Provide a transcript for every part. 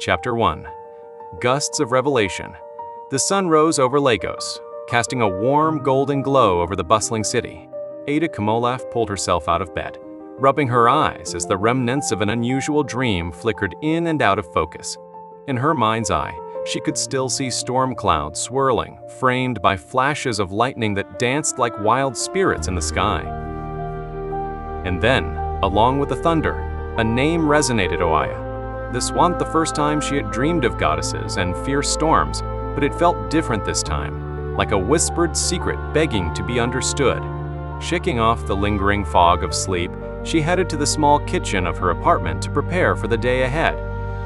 Chapter 1. Gusts of Revelation. The sun rose over Lagos, casting a warm golden glow over the bustling city. Ada Komolafe pulled herself out of bed, rubbing her eyes as the remnants of an unusual dream flickered in and out of focus. In her mind's eye, she could still see storm clouds swirling, framed by flashes of lightning that danced like wild spirits in the sky. And then, along with the thunder, a name resonated Oya. This wasn't the first time she had dreamed of goddesses and fierce storms, but it felt different this time, like a whispered secret begging to be understood. Shaking off the lingering fog of sleep, she headed to the small kitchen of her apartment to prepare for the day ahead.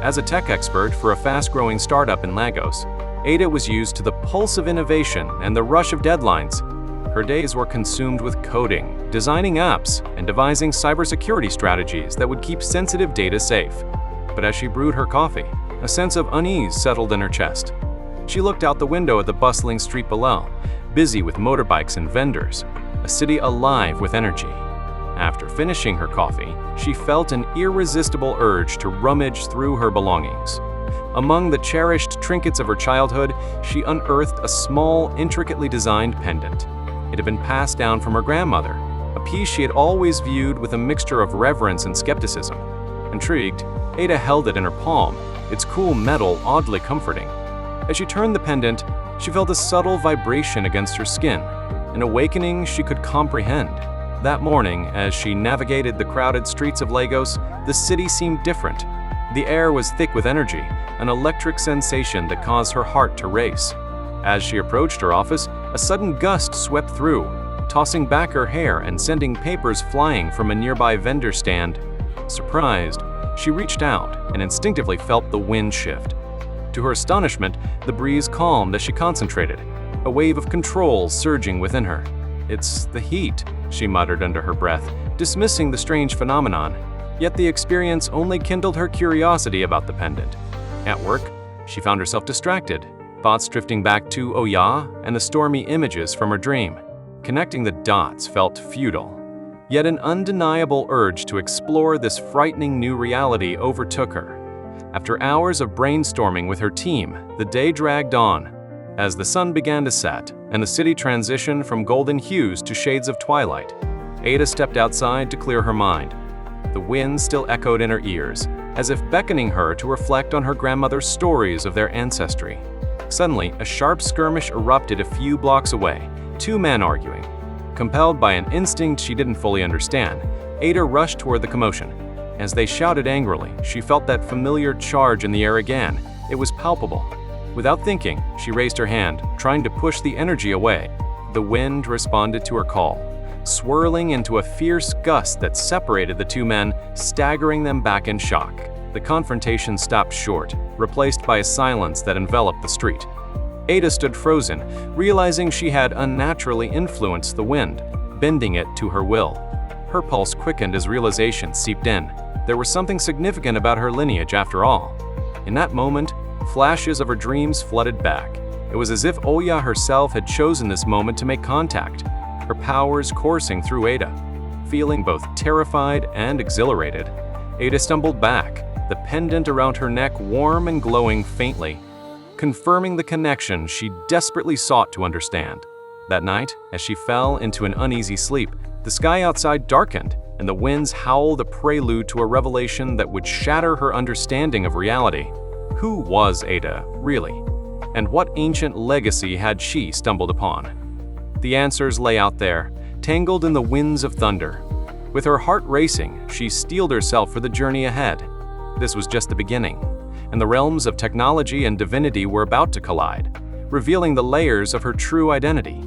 As a tech expert for a fast-growing startup in Lagos, Ada was used to the pulse of innovation and the rush of deadlines. Her days were consumed with coding, designing apps, and devising cybersecurity strategies that would keep sensitive data safe. But as she brewed her coffee, a sense of unease settled in her chest. She looked out the window at the bustling street below, busy with motorbikes and vendors, a city alive with energy. After finishing her coffee, she felt an irresistible urge to rummage through her belongings. Among the cherished trinkets of her childhood, she unearthed a small, intricately designed pendant. It had been passed down from her grandmother, a piece she had always viewed with a mixture of reverence and skepticism. Intrigued, Ada held it in her palm, its cool metal oddly comforting. As she turned the pendant, she felt a subtle vibration against her skin, an awakening she could comprehend. That morning, as she navigated the crowded streets of Lagos, the city seemed different. The air was thick with energy, an electric sensation that caused her heart to race. As she approached her office, a sudden gust swept through, tossing back her hair and sending papers flying from a nearby vendor stand. Surprised, she reached out and instinctively felt the wind shift. To her astonishment, the breeze calmed as she concentrated, a wave of control surging within her. "It's the heat," she muttered under her breath, dismissing the strange phenomenon. Yet the experience only kindled her curiosity about the pendant. At work, she found herself distracted, thoughts drifting back to Oya and the stormy images from her dream. Connecting the dots felt futile. Yet an undeniable urge to explore this frightening new reality overtook her. After hours of brainstorming with her team, the day dragged on. As the sun began to set and the city transitioned from golden hues to shades of twilight, Ada stepped outside to clear her mind. The wind still echoed in her ears, as if beckoning her to reflect on her grandmother's stories of their ancestry. Suddenly, a sharp skirmish erupted a few blocks away, two men arguing. Compelled by an instinct she didn't fully understand, Ada rushed toward the commotion. As they shouted angrily, she felt that familiar charge in the air again. It was palpable. Without thinking, she raised her hand, trying to push the energy away. The wind responded to her call, swirling into a fierce gust that separated the two men, staggering them back in shock. The confrontation stopped short, replaced by a silence that enveloped the street. Ada stood frozen, realizing she had unnaturally influenced the wind, bending it to her will. Her pulse quickened as realization seeped in. There was something significant about her lineage after all. In that moment, flashes of her dreams flooded back. It was as if Oya herself had chosen this moment to make contact, her powers coursing through Ada. Feeling both terrified and exhilarated, Ada stumbled back, the pendant around her neck warm and glowing faintly, confirming the connection she desperately sought to understand. That night, as she fell into an uneasy sleep, the sky outside darkened, and the winds howled a prelude to a revelation that would shatter her understanding of reality. Who was Ada, really? And what ancient legacy had she stumbled upon? The answers lay out there, tangled in the winds of thunder. With her heart racing, she steeled herself for the journey ahead. This was just the beginning, and the realms of technology and divinity were about to collide, revealing the layers of her true identity.